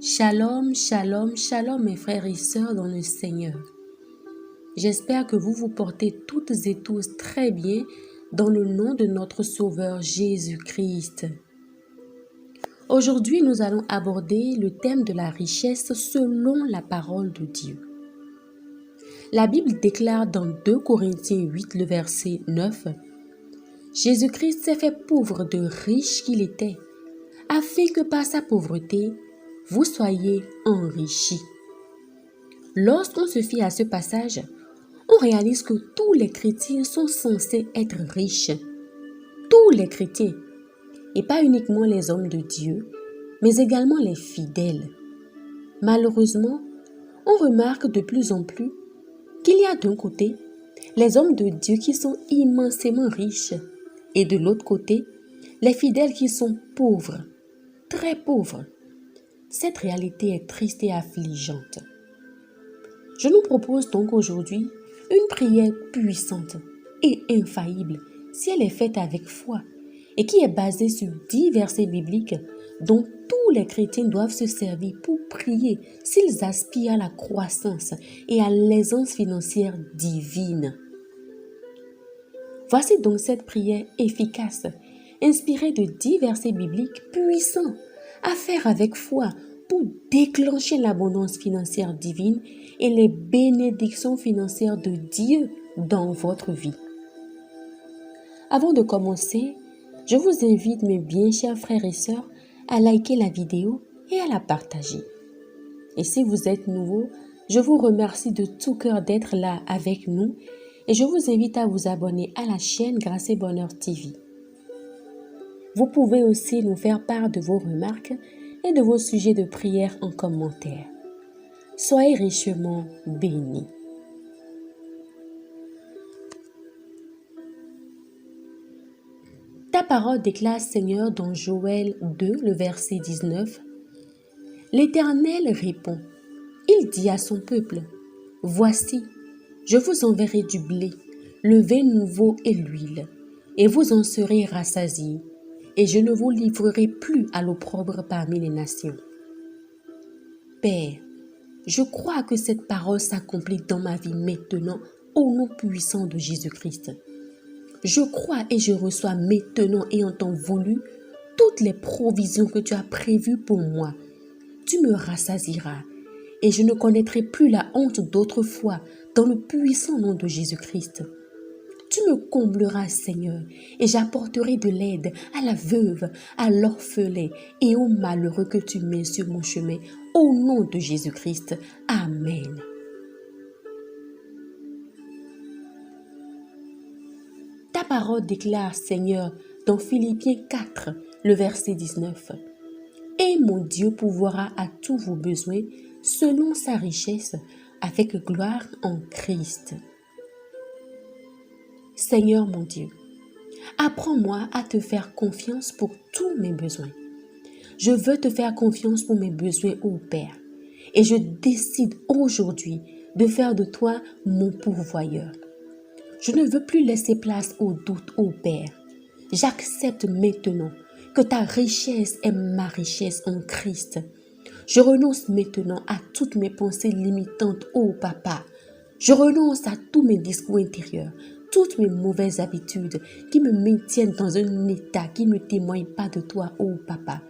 Shalom, shalom, shalom mes frères et sœurs dans le Seigneur. J'espère que vous vous portez toutes et tous très bien dans le nom de notre Sauveur Jésus-Christ. Aujourd'hui, nous allons aborder le thème de la richesse selon la parole de Dieu. La Bible déclare dans 2 Corinthiens 8, le verset 9, « Jésus-Christ s'est fait pauvre de riche qu'il était, afin que par sa pauvreté, vous soyez enrichis. » Lorsqu'on se fie à ce passage, on réalise que tous les chrétiens sont censés être riches. Tous les chrétiens, et pas uniquement les hommes de Dieu, mais également les fidèles. Malheureusement, on remarque de plus en plus qu'il y a d'un côté les hommes de Dieu qui sont immensément riches et de l'autre côté, les fidèles qui sont pauvres, très pauvres. Cette réalité est triste et affligeante. Je nous propose donc aujourd'hui une prière puissante et infaillible si elle est faite avec foi et qui est basée sur 10 versets bibliques dont tous les chrétiens doivent se servir pour prier s'ils aspirent à la croissance et à l'aisance financière divine. Voici donc cette prière efficace, inspirée de 10 versets bibliques puissants à faire avec foi pour déclencher l'abondance financière divine et les bénédictions financières de Dieu dans votre vie. Avant de commencer, je vous invite, mes bien chers frères et sœurs, à liker la vidéo et à la partager. Et si vous êtes nouveau, je vous remercie de tout cœur d'être là avec nous et je vous invite à vous abonner à la chaîne Grâce et Bonheur TV. Vous pouvez aussi nous faire part de vos remarques et de vos sujets de prière en commentaire. Soyez richement bénis. Ta parole déclare, Seigneur, dans Joël 2, le verset 19, « L'Éternel répond, il dit à son peuple, « Voici, je vous enverrai du blé, le vin nouveau et l'huile, et vous en serez rassasiés, et je ne vous livrerai plus à l'opprobre parmi les nations. » Père, je crois que cette parole s'accomplit dans ma vie maintenant au nom puissant de Jésus-Christ. Je crois et je reçois maintenant et en temps voulu toutes les provisions que tu as prévues pour moi. Tu me rassasieras et je ne connaîtrai plus la honte d'autrefois dans le puissant nom de Jésus-Christ. Tu me combleras, Seigneur, et j'apporterai de l'aide à la veuve, à l'orphelin et aux malheureux que tu mets sur mon chemin, au nom de Jésus-Christ. Amen. Ta parole déclare, Seigneur, dans Philippiens 4, le verset 19, « Et mon Dieu pourvoira à tous vos besoins selon sa richesse, avec gloire en Christ. » Seigneur mon Dieu, apprends-moi à te faire confiance pour tous mes besoins. Je veux te faire confiance pour mes besoins, ô Père, et je décide aujourd'hui de faire de toi mon pourvoyeur. Je ne veux plus laisser place au doute, ô Père. J'accepte maintenant que ta richesse est ma richesse en Christ. Je renonce maintenant à toutes mes pensées limitantes, ô Papa. Je renonce à tous mes discours intérieurs, toutes mes mauvaises habitudes qui me maintiennent dans un état qui ne témoigne pas de toi, ô Papa.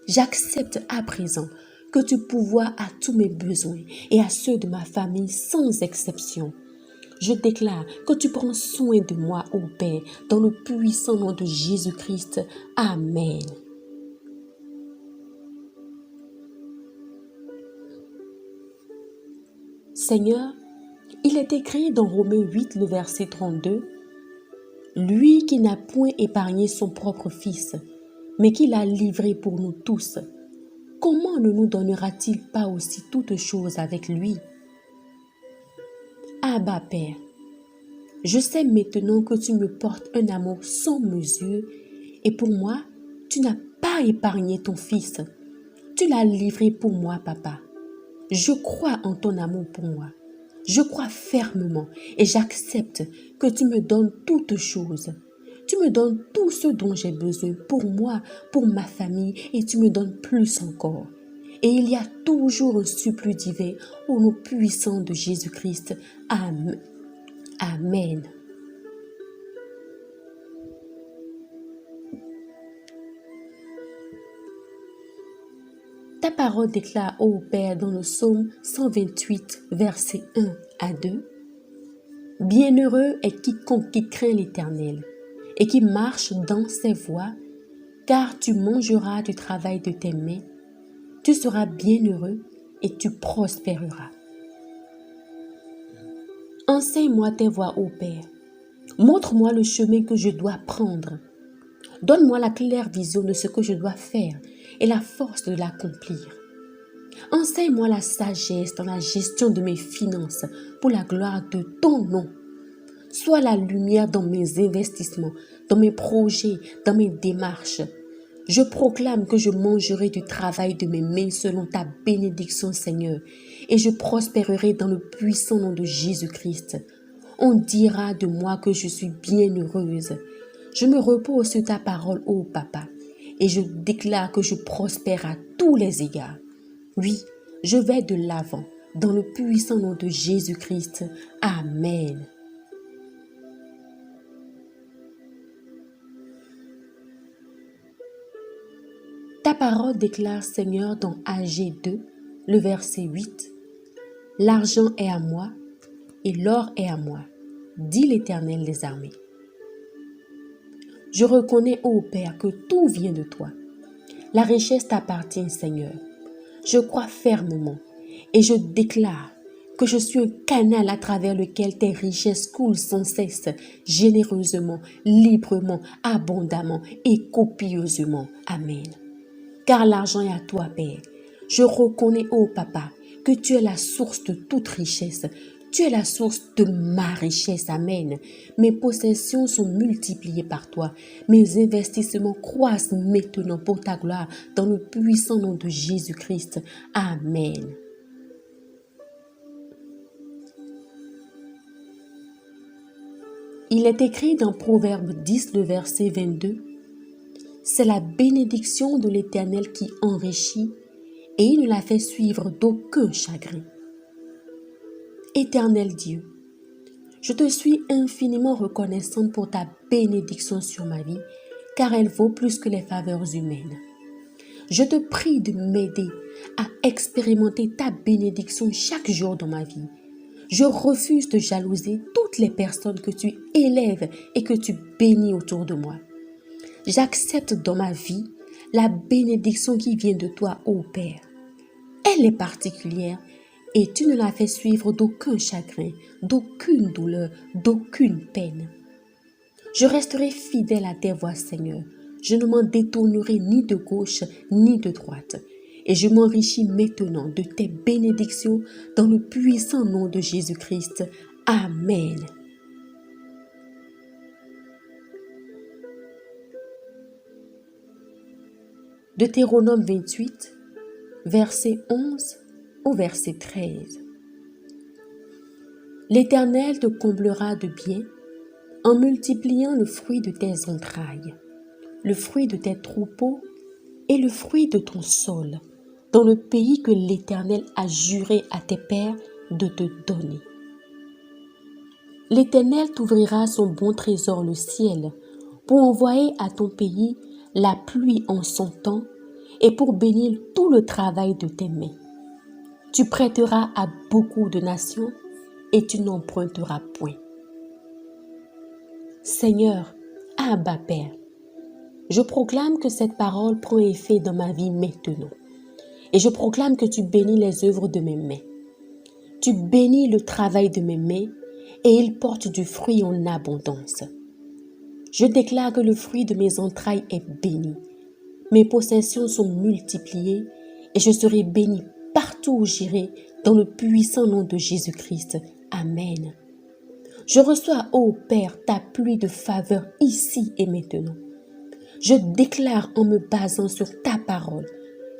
J'accepte à présent que tu pourvoies à tous mes besoins et à ceux de ma famille sans exception. Je déclare que tu prends soin de moi, ô Père, dans le puissant nom de Jésus-Christ. Amen. Seigneur, il est écrit dans Romains 8, le verset 32, « Lui qui n'a point épargné son propre Fils, mais qui l'a livré pour nous tous, comment ne nous donnera-t-il pas aussi toutes choses avec lui? » Abba Père, je sais maintenant que tu me portes un amour sans mesure et pour moi, tu n'as pas épargné ton Fils. Tu l'as livré pour moi, Papa. Je crois en ton amour pour moi. Je crois fermement et j'accepte que tu me donnes toutes choses. Tu me donnes tout ce dont j'ai besoin pour moi, pour ma famille et tu me donnes plus encore. et il y a toujours un surplus divin au nom puissant de Jésus-Christ. Amen. Amen. Ta parole déclare, ô Père, dans le psaume 128, versets 1 à 2, « Bienheureux est quiconque qui craint l'Éternel et qui marche dans ses voies, car tu mangeras du travail de tes mains, tu seras bienheureux et tu prospéreras. » Enseigne-moi tes voies, ô Père. Montre-moi le chemin que je dois prendre. Donne-moi la claire vision de ce que je dois faire et la force de l'accomplir. Enseigne-moi la sagesse dans la gestion de mes finances pour la gloire de ton nom. Sois la lumière dans mes investissements, dans mes projets, dans mes démarches. Je proclame que je mangerai du travail de mes mains selon ta bénédiction, Seigneur, et je prospérerai dans le puissant nom de Jésus-Christ. On dira de moi que je suis bienheureuse. Je me repose sur ta parole, ô Papa, et je déclare que je prospère à tous les égards. Oui, je vais de l'avant, dans le puissant nom de Jésus-Christ. Amen. Ta parole déclare, Seigneur, dans Agé 2, le verset 8, « L'argent est à moi et l'or est à moi, dit l'Éternel des armées. » Je reconnais, ô Père, que tout vient de toi. La richesse t'appartient, Seigneur. Je crois fermement et je déclare que je suis un canal à travers lequel tes richesses coulent sans cesse, généreusement, librement, abondamment et copieusement. Amen. Car l'argent est à toi, Père. Je reconnais, ô Papa, que tu es la source de toute richesse. Tu es la source de ma richesse. Amen. Mes possessions sont multipliées par toi. Mes investissements croissent maintenant pour ta gloire dans le puissant nom de Jésus-Christ. Amen. Il est écrit dans Proverbe 10, le verset 22, « C'est la bénédiction de l'Éternel qui enrichit et il ne la fait suivre d'aucun chagrin. » Éternel Dieu, je te suis infiniment reconnaissante pour ta bénédiction sur ma vie, car elle vaut plus que les faveurs humaines. Je te prie de m'aider à expérimenter ta bénédiction chaque jour dans ma vie. Je refuse de jalouser toutes les personnes que tu élèves et que tu bénis autour de moi. J'accepte dans ma vie la bénédiction qui vient de toi, ô Père. Elle est particulière et tu ne la fais suivre d'aucun chagrin, d'aucune douleur, d'aucune peine. Je resterai fidèle à tes voies, Seigneur. Je ne m'en détournerai ni de gauche ni de droite. Et je m'enrichis maintenant de tes bénédictions dans le puissant nom de Jésus-Christ. Amen. Deutéronome 28, verset 11 au verset 13. L'Éternel te comblera de biens en multipliant le fruit de tes entrailles, le fruit de tes troupeaux et le fruit de ton sol, dans le pays que l'Éternel a juré à tes pères de te donner. L'Éternel t'ouvrira son bon trésor, le ciel, pour envoyer à ton pays la pluie en son temps et pour bénir tout le travail de tes mains. Tu prêteras à beaucoup de nations et tu n'emprunteras point. Seigneur, Abba Père, je proclame que cette parole prend effet dans ma vie maintenant. Et je proclame que tu bénis les œuvres de mes mains. Tu bénis le travail de mes mains et il porte du fruit en abondance. Je déclare que le fruit de mes entrailles est béni. Mes possessions sont multipliées et je serai béni partout où j'irai dans le puissant nom de Jésus-Christ. Amen. Je reçois, ô Père, ta pluie de faveur ici et maintenant. Je déclare en me basant sur ta parole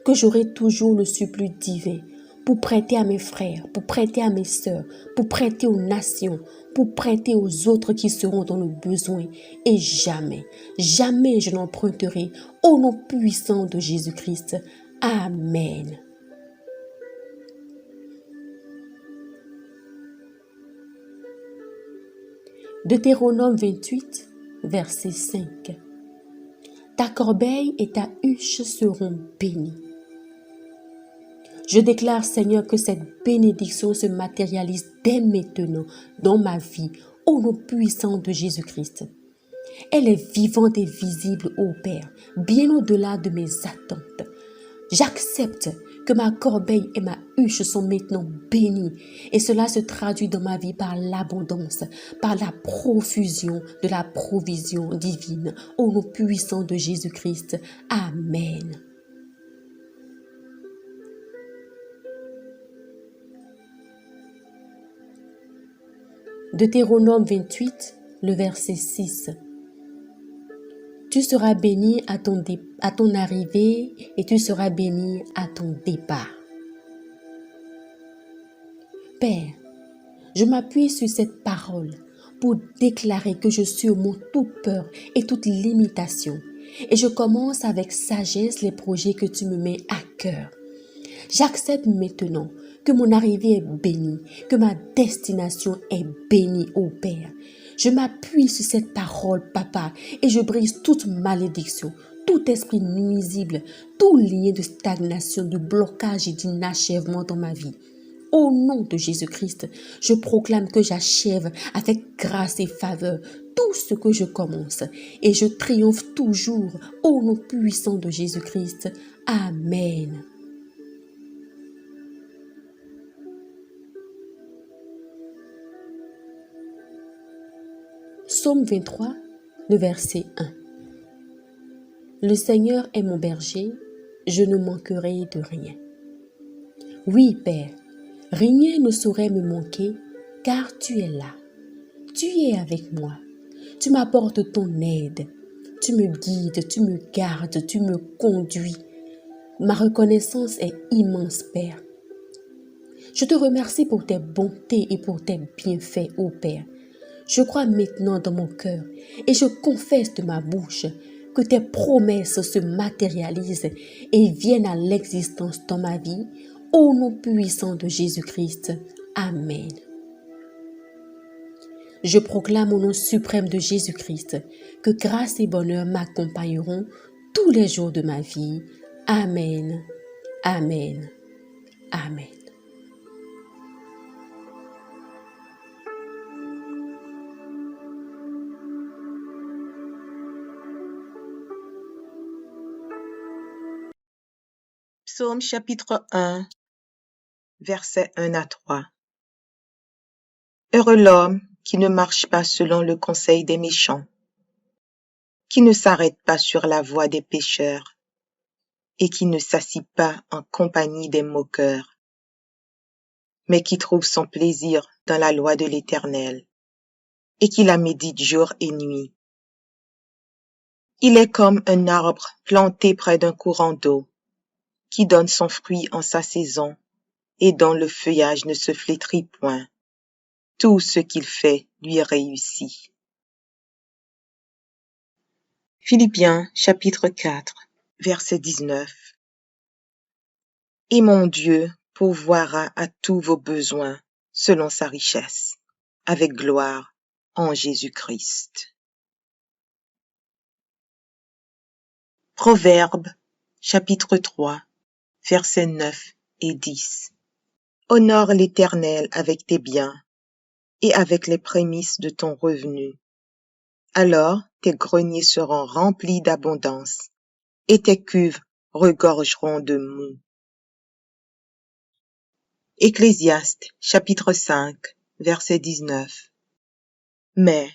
que j'aurai toujours le surplus divin pour prêter à mes frères, pour prêter à mes sœurs, pour prêter aux nations, pour prêter aux autres qui seront dans le besoin. Et jamais, jamais je n'emprunterai au nom puissant de Jésus-Christ. Amen. Deutéronome 28, verset 5. Ta corbeille et ta huche seront bénies. Je déclare, Seigneur, que cette bénédiction se matérialise dès maintenant dans ma vie, au nom puissant de Jésus-Christ. Elle est vivante et visible, ô Père, bien au-delà de mes attentes. J'accepte que ma corbeille et ma huche sont maintenant bénies et cela se traduit dans ma vie par l'abondance, par la profusion de la provision divine, au nom puissant de Jésus-Christ. Amen. Deutéronome 28, le verset 6. Tu seras béni à ton arrivée et tu seras béni à ton départ. Père, je m'appuie sur cette parole pour déclarer que je surmonte toute peur et toute limitation. Et je commence avec sagesse les projets que tu me mets à cœur. J'accepte maintenant que mon arrivée est bénie, que ma destination est bénie, ô Père. Je m'appuie sur cette parole, Papa, et je brise toute malédiction, tout esprit nuisible, tout lien de stagnation, de blocage et d'inachèvement dans ma vie. Au nom de Jésus-Christ, je proclame que j'achève avec grâce et faveur tout ce que je commence et je triomphe toujours au nom puissant de Jésus-Christ. Amen. Psaume 23, le verset 1. Le Seigneur est mon berger, je ne manquerai de rien. Oui, Père, rien ne saurait me manquer, car tu es là. Tu es avec moi. Tu m'apportes ton aide. Tu me guides, tu me gardes, tu me conduis. Ma reconnaissance est immense, Père. Je te remercie pour tes bontés et pour tes bienfaits, ô Père. Je crois maintenant dans mon cœur et je confesse de ma bouche que tes promesses se matérialisent et viennent à l'existence dans ma vie, au nom puissant de Jésus-Christ. Amen. Je proclame au nom suprême de Jésus-Christ que grâce et bonheur m'accompagneront tous les jours de ma vie. Amen. Amen. Amen. Psaume chapitre 1, versets 1 à 3. Heureux l'homme qui ne marche pas selon le conseil des méchants, qui ne s'arrête pas sur la voie des pécheurs, et qui ne s'assit pas en compagnie des moqueurs, mais qui trouve son plaisir dans la loi de l'Éternel, et qui la médite jour et nuit. Il est comme un arbre planté près d'un courant d'eau, qui donne son fruit en sa saison, et dont le feuillage ne se flétrit point. Tout ce qu'il fait lui réussit. Philippiens chapitre 4, verset 19. Et mon Dieu pourvoira à tous vos besoins selon sa richesse, avec gloire en Jésus-Christ. Proverbes chapitre 3, versets 9 et 10. Honore l'Éternel avec tes biens et avec les prémices de ton revenu. Alors tes greniers seront remplis d'abondance et tes cuves regorgeront de moût. Ecclésiaste chapitre 5, verset 19. Mais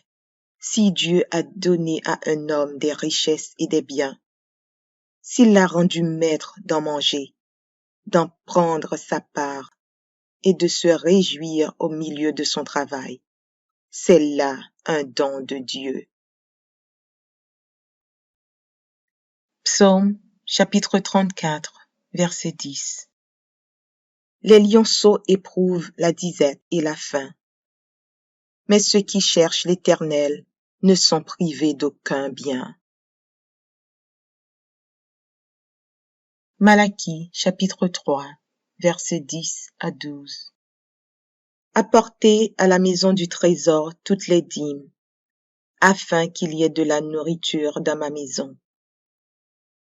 si Dieu a donné à un homme des richesses et des biens, s'il l'a rendu maître d'en manger, d'en prendre sa part et de se réjouir au milieu de son travail, c'est là un don de Dieu. Psaume chapitre 34, verset 10. Les lionceaux éprouvent la disette et la faim, mais ceux qui cherchent l'Éternel ne sont privés d'aucun bien. Malachie chapitre 3, versets 10 à 12. Apportez à la maison du trésor toutes les dîmes, afin qu'il y ait de la nourriture dans ma maison.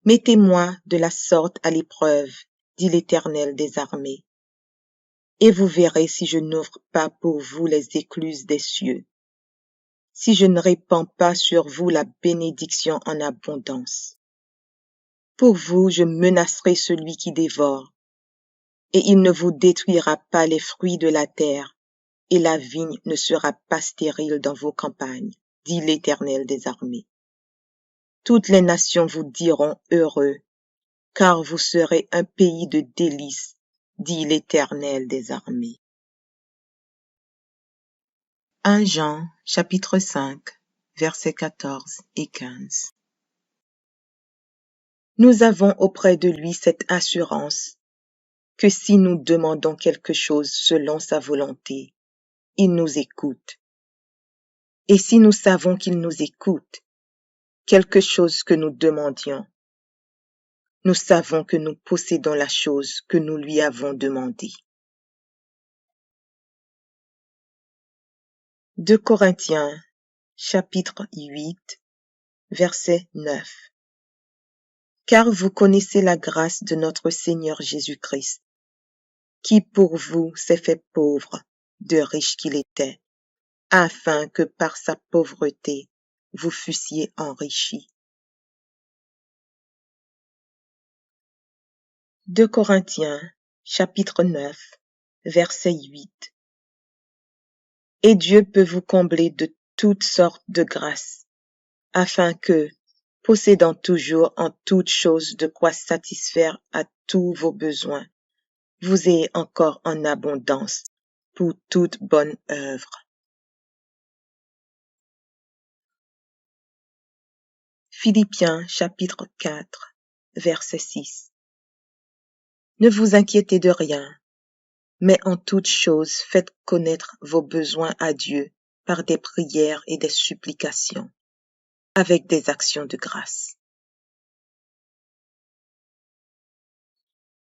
Mettez-moi de la sorte à l'épreuve, dit l'Éternel des armées, et vous verrez si je n'ouvre pas pour vous les écluses des cieux, si je ne répands pas sur vous la bénédiction en abondance. Pour vous, je menacerai celui qui dévore, et il ne vous détruira pas les fruits de la terre, et la vigne ne sera pas stérile dans vos campagnes, dit l'Éternel des armées. Toutes les nations vous diront heureux, car vous serez un pays de délices, dit l'Éternel des armées. 1 Jean, chapitre 5, versets 14 et 15. Nous avons auprès de lui cette assurance que si nous demandons quelque chose selon sa volonté, il nous écoute. Et si nous savons qu'il nous écoute, quelque chose que nous demandions, nous savons que nous possédons la chose que nous lui avons demandée. 2 Corinthiens, chapitre 8, verset 9. Car vous connaissez la grâce de notre Seigneur Jésus-Christ, qui pour vous s'est fait pauvre, de riche qu'il était, afin que par sa pauvreté vous fussiez enrichis. 2 Corinthiens, chapitre 9, verset 8. Et Dieu peut vous combler de toutes sortes de grâces, afin que, possédant toujours en toutes choses de quoi satisfaire à tous vos besoins, vous ayez encore en abondance pour toute bonne œuvre. Philippiens chapitre 4, verset 6. Ne vous inquiétez de rien, mais en toutes choses faites connaître vos besoins à Dieu par des prières et des supplications, avec des actions de grâce.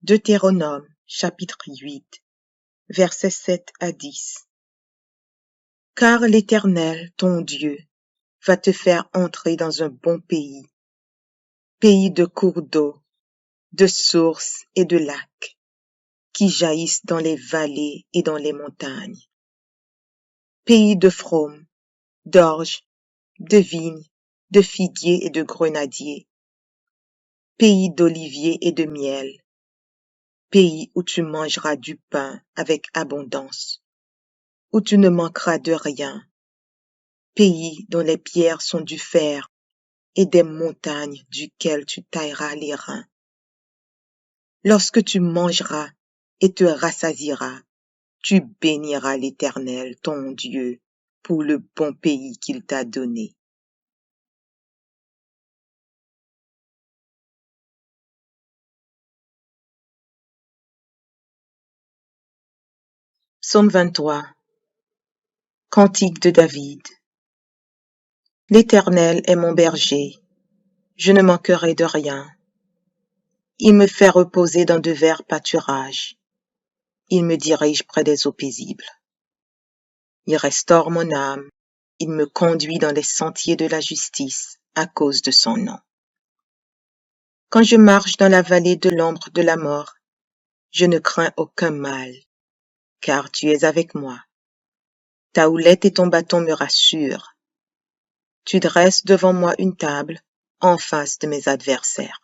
Deutéronome chapitre 8, versets 7 à 10. Car l'Éternel, ton Dieu, va te faire entrer dans un bon pays, pays de cours d'eau, de sources et de lacs, qui jaillissent dans les vallées et dans les montagnes, pays de fraumes, d'orges, de vignes, de figuiers et de grenadiers, pays d'oliviers et de miel, pays où tu mangeras du pain avec abondance, où tu ne manqueras de rien, pays dont les pierres sont du fer et des montagnes duquel tu tailleras les reins. Lorsque tu mangeras et te rassasieras, tu béniras l'Éternel, ton Dieu, pour le bon pays qu'il t'a donné. Psaume 23. Cantique de David. L'Éternel est mon berger, je ne manquerai de rien. Il me fait reposer dans de verts pâturages. Il me dirige près des eaux paisibles. Il restaure mon âme. Il me conduit dans les sentiers de la justice à cause de son nom. Quand je marche dans la vallée de l'ombre de la mort, je ne crains aucun mal, car tu es avec moi. Ta houlette et ton bâton me rassurent. Tu dresses devant moi une table en face de mes adversaires.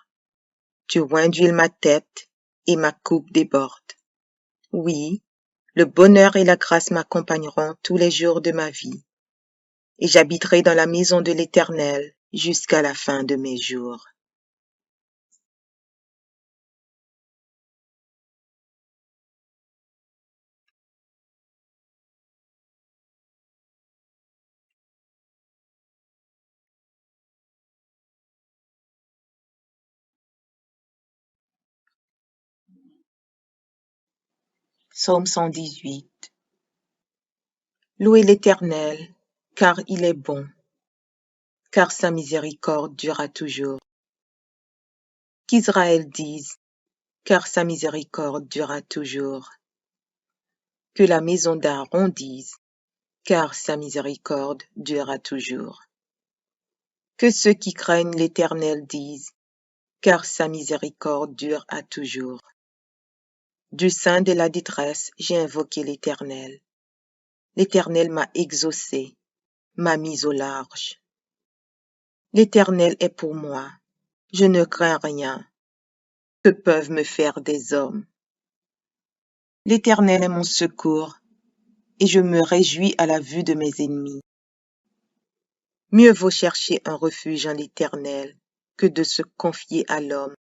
Tu oins d'huile ma tête et ma coupe déborde. Oui, le bonheur et la grâce m'accompagneront tous les jours de ma vie, et j'habiterai dans la maison de l'Éternel jusqu'à la fin de mes jours. Psaume 118. Louez l'Éternel, car il est bon, car sa miséricorde durera toujours. Qu'Israël dise, car sa miséricorde durera toujours. Que la maison d'Aaron dise, car sa miséricorde durera toujours. Que ceux qui craignent l'Éternel disent, car sa miséricorde dure à toujours. Du sein de la détresse, j'ai invoqué l'Éternel. L'Éternel m'a exaucé, m'a mis au large. L'Éternel est pour moi, je ne crains rien. Que peuvent me faire des hommes? L'Éternel est mon secours, et je me réjouis à la vue de mes ennemis. Mieux vaut chercher un refuge en l'Éternel que de se confier à l'homme.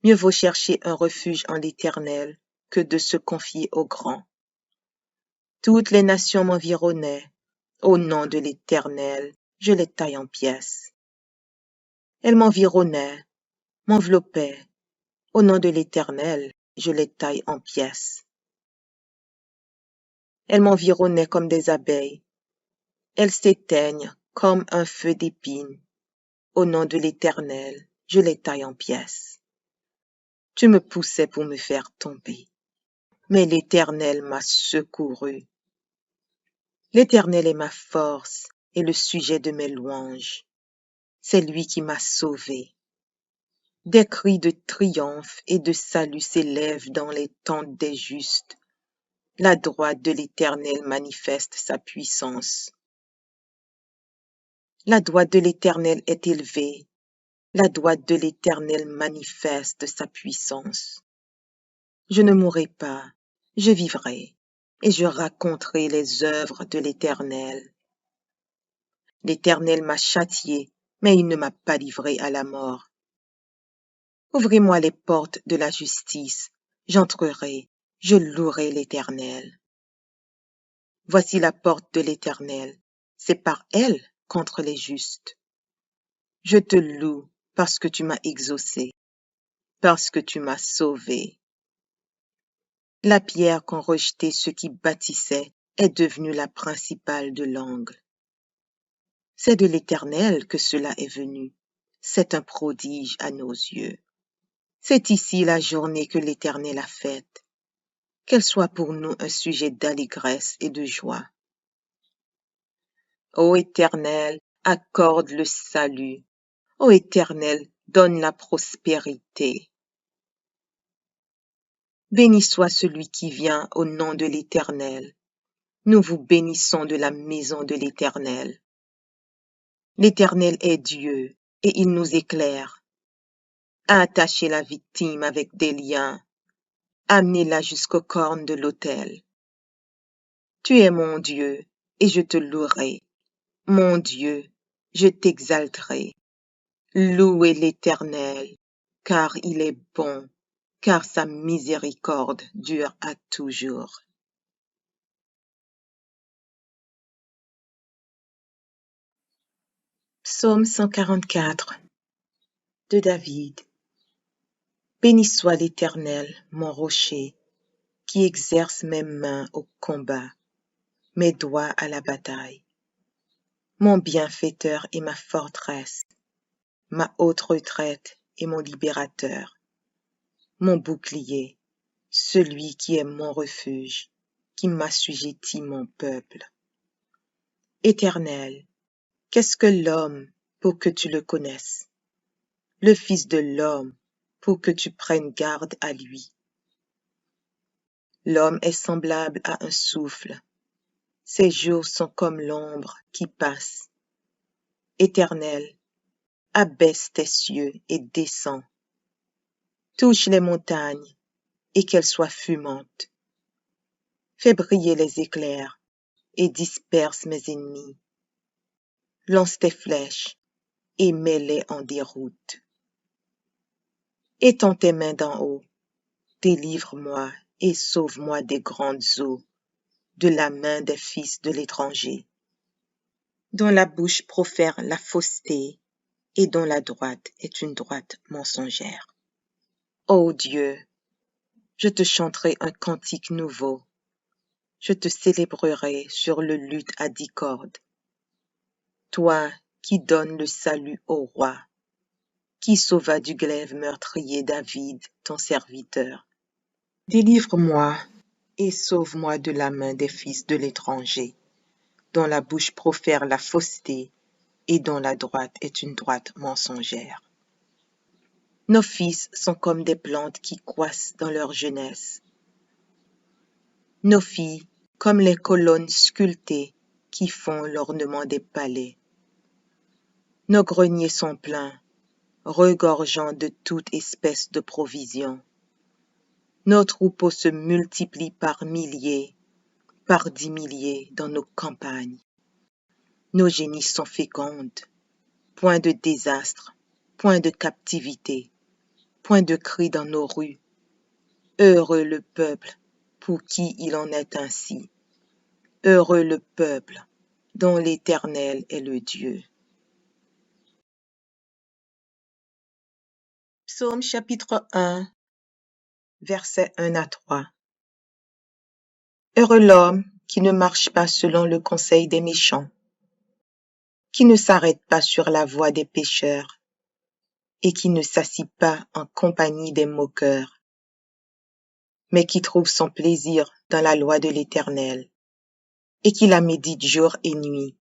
Mieux vaut chercher un refuge en l'Éternel que de se confier au grand. Toutes les nations m'environnaient. Au nom de l'Éternel, je les taille en pièces. Elles m'environnaient, m'enveloppaient. Au nom de l'Éternel, je les taille en pièces. Elles m'environnaient comme des abeilles. Elles s'éteignent comme un feu d'épines. Au nom de l'Éternel, je les taille en pièces. Tu me poussais pour me faire tomber, mais l'Éternel m'a secouru. L'Éternel est ma force et le sujet de mes louanges. C'est lui qui m'a sauvé. Des cris de triomphe et de salut s'élèvent dans les tentes des justes. La droite de l'Éternel manifeste sa puissance. La droite de l'Éternel est élevée. La droite de l'Éternel manifeste sa puissance. Je ne mourrai pas, je vivrai, et je raconterai les œuvres de l'Éternel. L'Éternel m'a châtié, mais il ne m'a pas livré à la mort. Ouvrez-moi les portes de la justice, j'entrerai, je louerai l'Éternel. Voici la porte de l'Éternel, c'est par elle contre les justes. Je te loue parce que tu m'as exaucé, parce que tu m'as sauvé. La pierre qu'ont rejetée ceux qui bâtissaient est devenue la principale de l'angle. C'est de l'Éternel que cela est venu. C'est un prodige à nos yeux. C'est ici la journée que l'Éternel a faite. Qu'elle soit pour nous un sujet d'allégresse et de joie. Ô Éternel, accorde le salut. Ô Éternel, donne la prospérité. Béni soit celui qui vient au nom de l'Éternel. Nous vous bénissons de la maison de l'Éternel. L'Éternel est Dieu, et il nous éclaire. Attachez la victime avec des liens. Amenez-la jusqu'aux cornes de l'autel. Tu es mon Dieu, et je te louerai. Mon Dieu, je t'exalterai. Louez l'Éternel, car il est bon, car sa miséricorde dure à toujours. Psaume 144 de David. Béni soit l'Éternel, mon rocher, qui exerce mes mains au combat, mes doigts à la bataille. Mon bienfaiteur et ma forteresse, ma haute retraite et mon libérateur, mon bouclier, celui qui est mon refuge, qui m'assujettit mon peuple. Éternel, qu'est-ce que l'homme pour que tu le connaisses? Le Fils de l'homme pour que tu prennes garde à lui. L'homme est semblable à un souffle. Ses jours sont comme l'ombre qui passe. Éternel, abaisse tes cieux et descends. Touche les montagnes et qu'elles soient fumantes. Fais briller les éclairs et disperse mes ennemis. Lance tes flèches et mets-les en déroute. Étends tes mains d'en haut, délivre-moi et sauve-moi des grandes eaux, de la main des fils de l'étranger, dont la bouche profère la fausseté et dont la droite est une droite mensongère. Ô Dieu, je te chanterai un cantique nouveau, je te célébrerai sur le luth à 10 cordes. Toi qui donnes le salut au roi, qui sauva du glaive meurtrier David, ton serviteur. Délivre-moi et sauve-moi de la main des fils de l'étranger, dont la bouche profère la fausseté et dont la droite est une droite mensongère. Nos fils sont comme des plantes qui croissent dans leur jeunesse. Nos filles comme les colonnes sculptées qui font l'ornement des palais. Nos greniers sont pleins, regorgeant de toute espèce de provisions. Nos troupeaux se multiplient par milliers, par 10 milliers dans nos campagnes. Nos génisses sont fécondes, point de désastre, point de captivité, point de cris dans nos rues. Heureux le peuple pour qui il en est ainsi. Heureux le peuple dont l'Éternel est le Dieu. Psaume chapitre 1, versets 1 à 3. Heureux l'homme qui ne marche pas selon le conseil des méchants, qui ne s'arrête pas sur la voie des pécheurs, et qui ne s'assit pas en compagnie des moqueurs, mais qui trouve son plaisir dans la loi de l'Éternel, et qui la médite jour et nuit.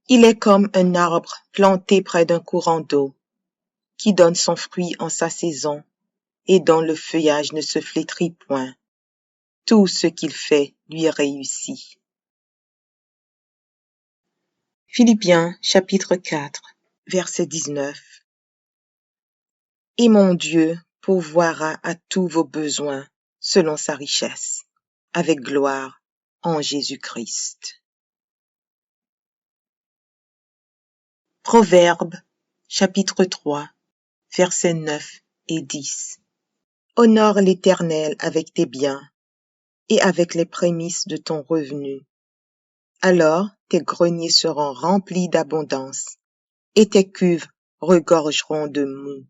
Il est comme un arbre planté près d'un courant d'eau, qui donne son fruit en sa saison, et dont le feuillage ne se flétrit point. Tout ce qu'il fait lui réussit. Philippiens chapitre 4, verset 19. Et mon Dieu pourvoira à tous vos besoins selon sa richesse, avec gloire en Jésus-Christ. Proverbes chapitre 3, versets 9 et 10. Honore l'Éternel avec tes biens et avec les prémices de ton revenu. Alors tes greniers seront remplis d'abondance et tes cuves regorgeront de moût.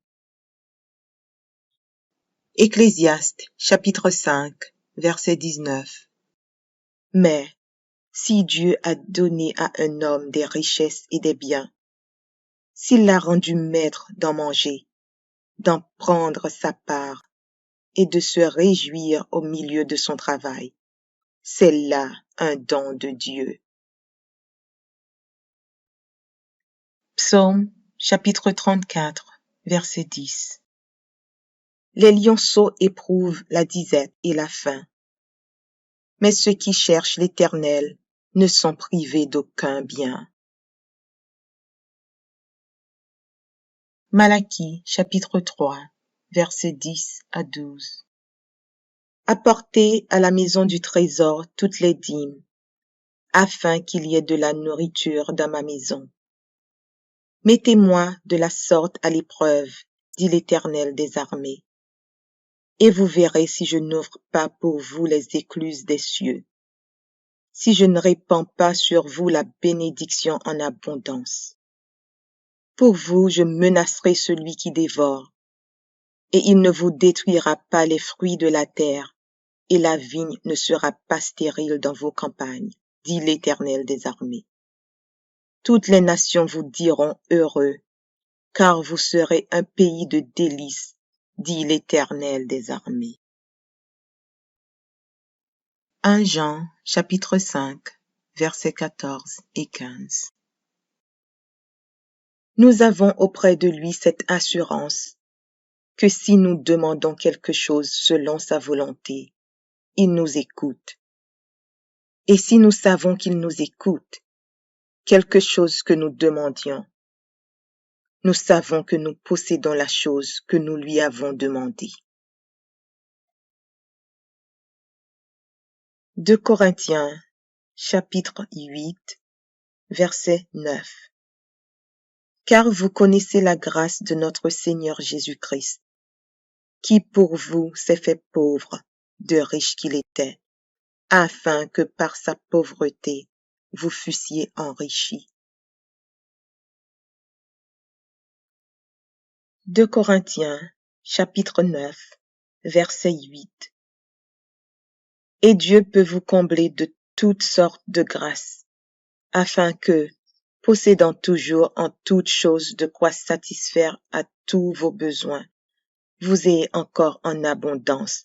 Ecclésiaste chapitre 5, verset 19. Mais si Dieu a donné à un homme des richesses et des biens, s'il l'a rendu maître d'en manger, d'en prendre sa part et de se réjouir au milieu de son travail, c'est là un don de Dieu. Psaume chapitre 34, verset 10. Les lionceaux éprouvent la disette et la faim, mais ceux qui cherchent l'Éternel ne sont privés d'aucun bien. Malachie chapitre 3, versets 10 à 12. Apportez à la maison du trésor toutes les dîmes, afin qu'il y ait de la nourriture dans ma maison. Mettez-moi de la sorte à l'épreuve, dit l'Éternel des armées, et vous verrez si je n'ouvre pas pour vous les écluses des cieux, si je ne répands pas sur vous la bénédiction en abondance. Pour vous, je menacerai celui qui dévore, et il ne vous détruira pas les fruits de la terre, et la vigne ne sera pas stérile dans vos campagnes, dit l'Éternel des armées. Toutes les nations vous diront heureux, car vous serez un pays de délices, dit l'Éternel des armées. 1 Jean, chapitre 5, versets 14 et 15. Nous avons auprès de lui cette assurance que si nous demandons quelque chose selon sa volonté, il nous écoute. Et si nous savons qu'il nous écoute, quelque chose que nous demandions, nous savons que nous possédons la chose que nous lui avons demandée. 2 Corinthiens, chapitre 8, verset 9. Car vous connaissez la grâce de notre Seigneur Jésus-Christ, qui pour vous s'est fait pauvre, de riche qu'il était, afin que par sa pauvreté vous fussiez enrichis. 2 Corinthiens, chapitre 9, verset 8. Et Dieu peut vous combler de toutes sortes de grâces, afin que, possédant toujours en toutes choses de quoi satisfaire à tous vos besoins, vous ayez encore en abondance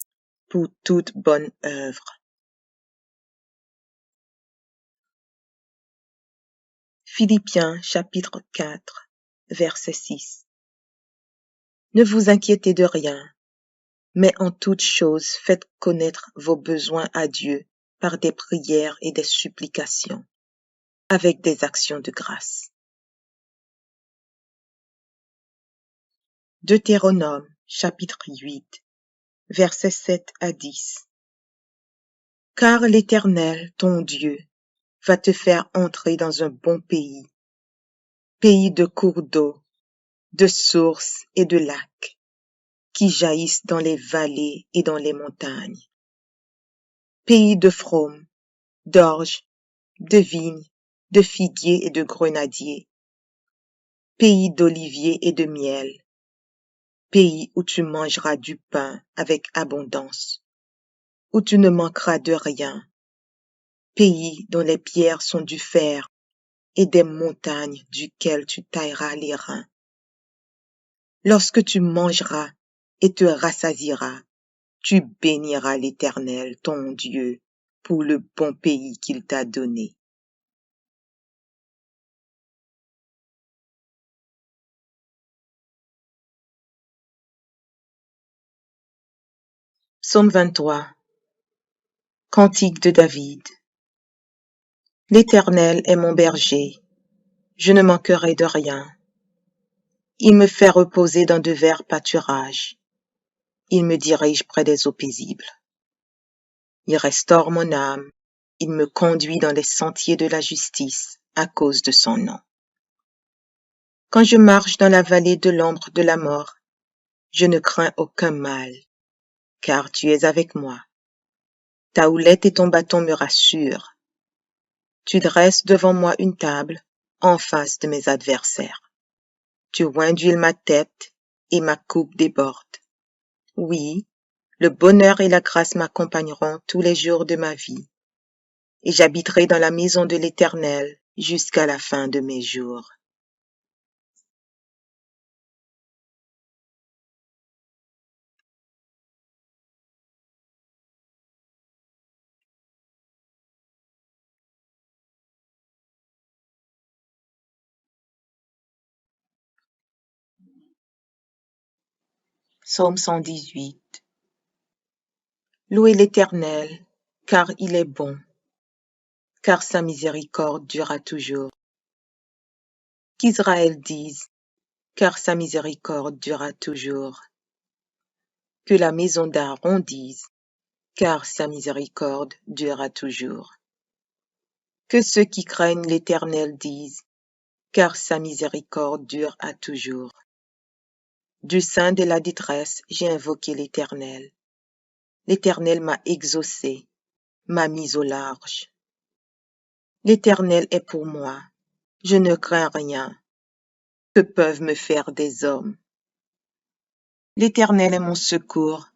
pour toute bonne œuvre. Philippiens chapitre 4, verset 6. Ne vous inquiétez de rien, mais en toute chose faites connaître vos besoins à Dieu par des prières et des supplications, avec des actions de grâce. Deutéronome chapitre 8, versets 7 à 10. Car l'Éternel, ton Dieu, va te faire entrer dans un bon pays, pays de cours d'eau, de sources et de lacs, qui jaillissent dans les vallées et dans les montagnes, pays de fraumes, d'orges, de vignes, de figuiers et de grenadiers, pays d'oliviers et de miel, pays où tu mangeras du pain avec abondance, où tu ne manqueras de rien, pays dont les pierres sont du fer et des montagnes duquel tu tailleras les reins. Lorsque tu mangeras et te rassasieras, tu béniras l'Éternel, ton Dieu, pour le bon pays qu'il t'a donné. Psaume 23. Cantique de David. L'Éternel est mon berger, je ne manquerai de rien. Il me fait reposer dans de verts pâturages. Il me dirige près des eaux paisibles. Il restaure mon âme. Il me conduit dans les sentiers de la justice à cause de son nom. Quand je marche dans la vallée de l'ombre de la mort, je ne crains aucun mal, car tu es avec moi. Ta houlette et ton bâton me rassurent. Tu dresses devant moi une table en face de mes adversaires. Tu oins d'huile ma tête et ma coupe déborde. Oui, le bonheur et la grâce m'accompagneront tous les jours de ma vie, et j'habiterai dans la maison de l'Éternel jusqu'à la fin de mes jours. Psaume 118. Louez l'Éternel, car il est bon, car sa miséricorde durera toujours. Qu'Israël dise, car sa miséricorde durera toujours. Que la maison d'Aaron dise, car sa miséricorde durera toujours. Que ceux qui craignent l'Éternel disent, car sa miséricorde dure à toujours. Du sein de la détresse, j'ai invoqué l'Éternel. L'Éternel m'a exaucé, m'a mis au large. L'Éternel est pour moi, je ne crains rien. Que peuvent me faire des hommes? L'Éternel est mon secours,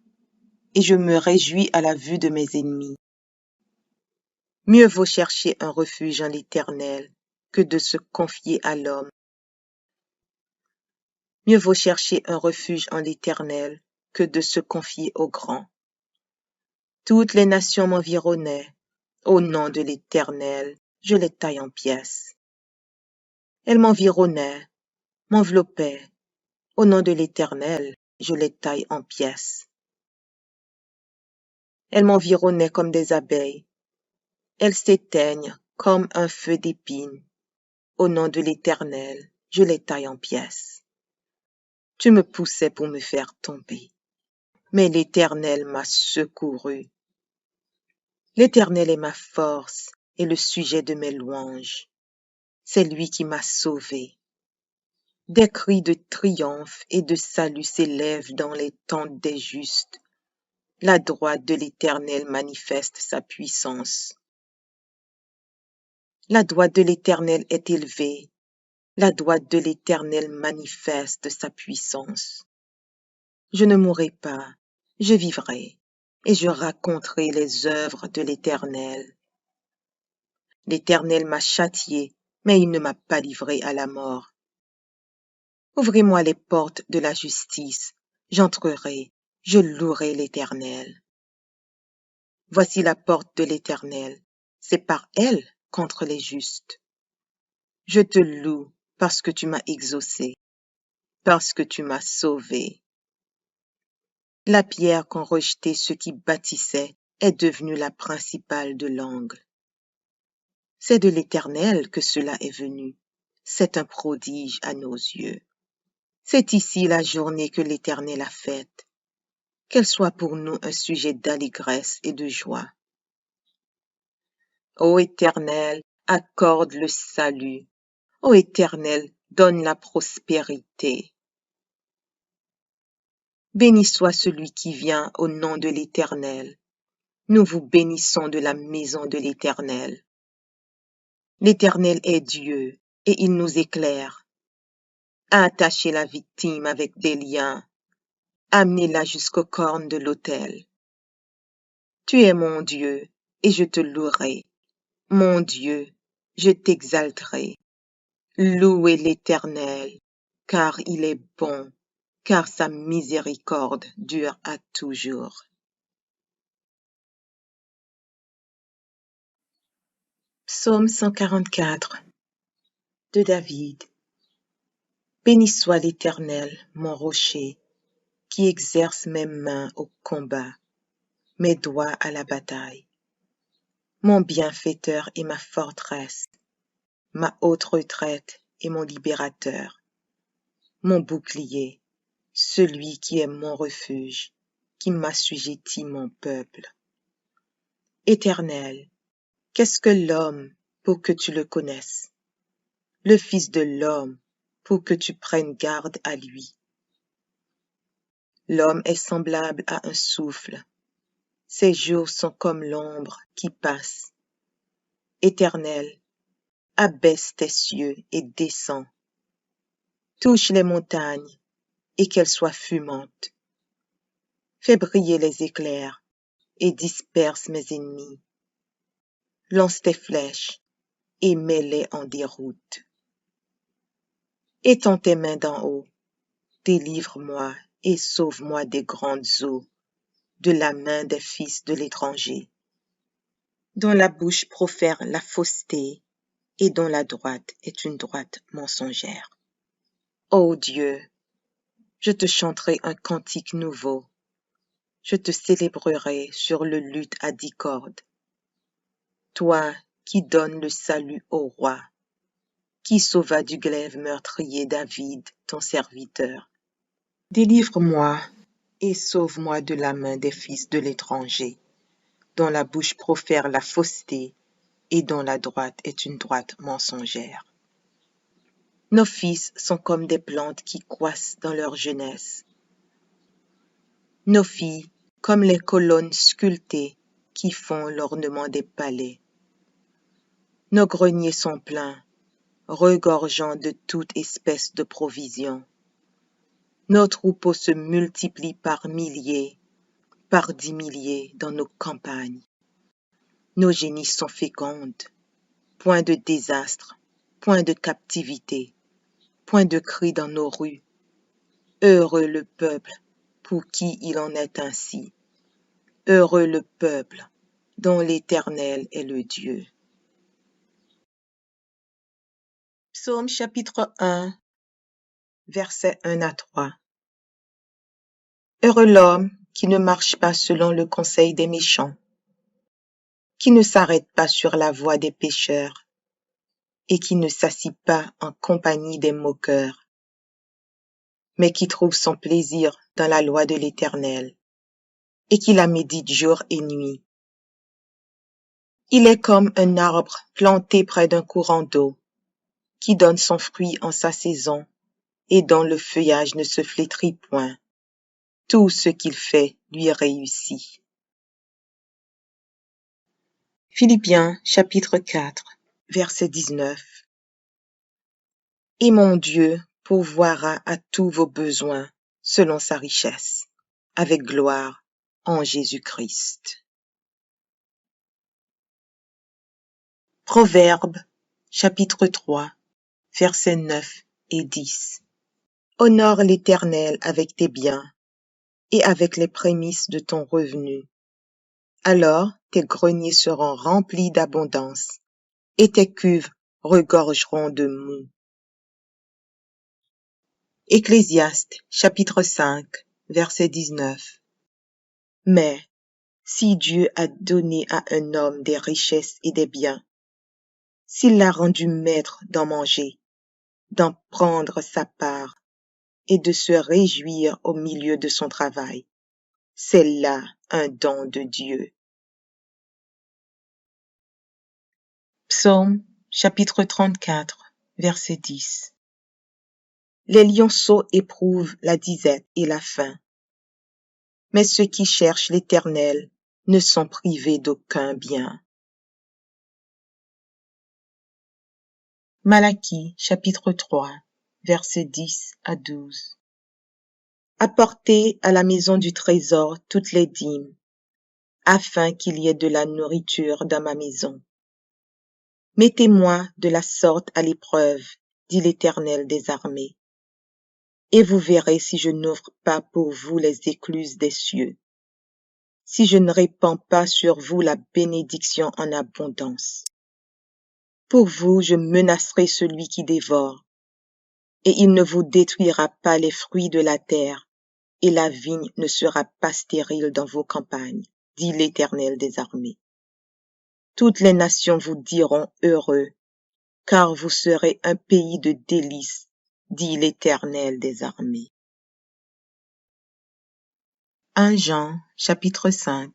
et je me réjouis à la vue de mes ennemis. Mieux vaut chercher un refuge en l'Éternel que de se confier à l'homme. Mieux vaut chercher un refuge en l'Éternel que de se confier au grand. Toutes les nations m'environnaient. Au nom de l'Éternel, je les taille en pièces. Elles m'environnaient, m'enveloppaient. Au nom de l'Éternel, je les taille en pièces. Elles m'environnaient comme des abeilles. Elles s'éteignent comme un feu d'épines. Au nom de l'Éternel, je les taille en pièces. Tu me poussais pour me faire tomber, mais l'Éternel m'a secouru. L'Éternel est ma force et le sujet de mes louanges. C'est lui qui m'a sauvé. Des cris de triomphe et de salut s'élèvent dans les tentes des justes. La droite de l'Éternel manifeste sa puissance. La droite de l'Éternel est élevée. La droite de l'Éternel manifeste sa puissance. Je ne mourrai pas, je vivrai, et je raconterai les œuvres de l'Éternel. L'Éternel m'a châtié, mais il ne m'a pas livré à la mort. Ouvrez-moi les portes de la justice, j'entrerai, je louerai l'Éternel. Voici la porte de l'Éternel, c'est par elle contre les justes. Je te loue parce que tu m'as exaucé, parce que tu m'as sauvé. La pierre qu'ont rejetée ceux qui bâtissaient est devenue la principale de l'angle. C'est de l'Éternel que cela est venu. C'est un prodige à nos yeux. C'est ici la journée que l'Éternel a faite. Qu'elle soit pour nous un sujet d'allégresse et de joie. Ô Éternel, accorde le salut. Ô Éternel, donne la prospérité. Béni soit celui qui vient au nom de l'Éternel. Nous vous bénissons de la maison de l'Éternel. L'Éternel est Dieu, et il nous éclaire. Attachez la victime avec des liens. Amenez-la jusqu'aux cornes de l'autel. Tu es mon Dieu, et je te louerai. Mon Dieu, je t'exalterai. Louez l'Éternel, car il est bon, car sa miséricorde dure à toujours. Psaume 144 de David. Béni soit l'Éternel, mon rocher, qui exerce mes mains au combat, mes doigts à la bataille. Mon bienfaiteur et ma forteresse, ma haute retraite et mon libérateur, mon bouclier, celui qui est mon refuge, qui m'assujettit mon peuple. Éternel, qu'est-ce que l'homme pour que tu le connaisses? Le Fils de l'homme pour que tu prennes garde à lui. L'homme est semblable à un souffle. Ses jours sont comme l'ombre qui passe. Éternel, abaisse tes cieux et descends. Touche les montagnes et qu'elles soient fumantes. Fais briller les éclairs et disperse mes ennemis. Lance tes flèches et mets-les en déroute. Étends tes mains d'en haut, délivre-moi et sauve-moi des grandes eaux, de la main des fils de l'étranger, dont la bouche profère la fausseté et dont la droite est une droite mensongère. Ô Dieu, je te chanterai un cantique nouveau, je te célébrerai sur le luth à 10 cordes. Toi qui donnes le salut au roi, qui sauva du glaive meurtrier David, ton serviteur. Délivre-moi et sauve-moi de la main des fils de l'étranger, dont la bouche profère la fausseté et dont la droite est une droite mensongère. Nos fils sont comme des plantes qui croissent dans leur jeunesse. Nos filles comme les colonnes sculptées qui font l'ornement des palais. Nos greniers sont pleins, regorgeant de toute espèce de provisions. Nos troupeaux se multiplient par milliers, par 10 milliers dans nos campagnes. Nos génisses sont fécondes, point de désastre, point de captivité, point de cri dans nos rues. Heureux le peuple pour qui il en est ainsi. Heureux le peuple dont l'Éternel est le Dieu. Psaume chapitre 1, versets 1 à 3. Heureux l'homme qui ne marche pas selon le conseil des méchants, qui ne s'arrête pas sur la voie des pécheurs, et qui ne s'assit pas en compagnie des moqueurs, mais qui trouve son plaisir dans la loi de l'Éternel, et qui la médite jour et nuit. Il est comme un arbre planté près d'un courant d'eau, qui donne son fruit en sa saison, et dont le feuillage ne se flétrit point. Tout ce qu'il fait lui réussit. Philippiens chapitre 4, verset 19. Et mon Dieu pourvoira à tous vos besoins selon sa richesse, avec gloire en Jésus-Christ. Proverbes chapitre 3, versets 9 et 10. Honore l'Éternel avec tes biens et avec les prémices de ton revenu. Alors tes greniers seront remplis d'abondance et tes cuves regorgeront de moût. Ecclésiaste, chapitre 5, verset 19. Mais, si Dieu a donné à un homme des richesses et des biens, s'il l'a rendu maître d'en manger, d'en prendre sa part et de se réjouir au milieu de son travail, c'est là un don de Dieu. Psaume, chapitre 34, verset 10. Les lionceaux éprouvent la disette et la faim, mais ceux qui cherchent l'Éternel ne sont privés d'aucun bien. Malachie, chapitre 3, versets 10 à 12. Apportez à la maison du trésor toutes les dîmes, afin qu'il y ait de la nourriture dans ma maison. Mettez-moi de la sorte à l'épreuve, dit l'Éternel des armées, et vous verrez si je n'ouvre pas pour vous les écluses des cieux, si je ne répands pas sur vous la bénédiction en abondance. Pour vous, je menacerai celui qui dévore, et il ne vous détruira pas les fruits de la terre, et la vigne ne sera pas stérile dans vos campagnes, dit l'Éternel des armées. Toutes les nations vous diront heureux, car vous serez un pays de délices, dit l'Éternel des armées. 1 Jean, chapitre 5,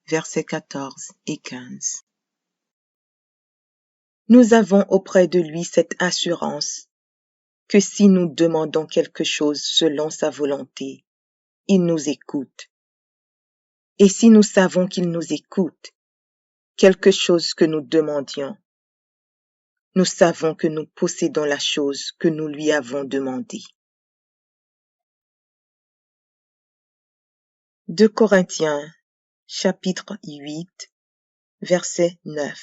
versets 14 et 15. Nous avons auprès de lui cette assurance, que si nous demandons quelque chose selon sa volonté, il nous écoute. Et si nous savons qu'il nous écoute, quelque chose que nous demandions, nous savons que nous possédons la chose que nous lui avons demandée. 2 Corinthiens, chapitre 8, verset 9.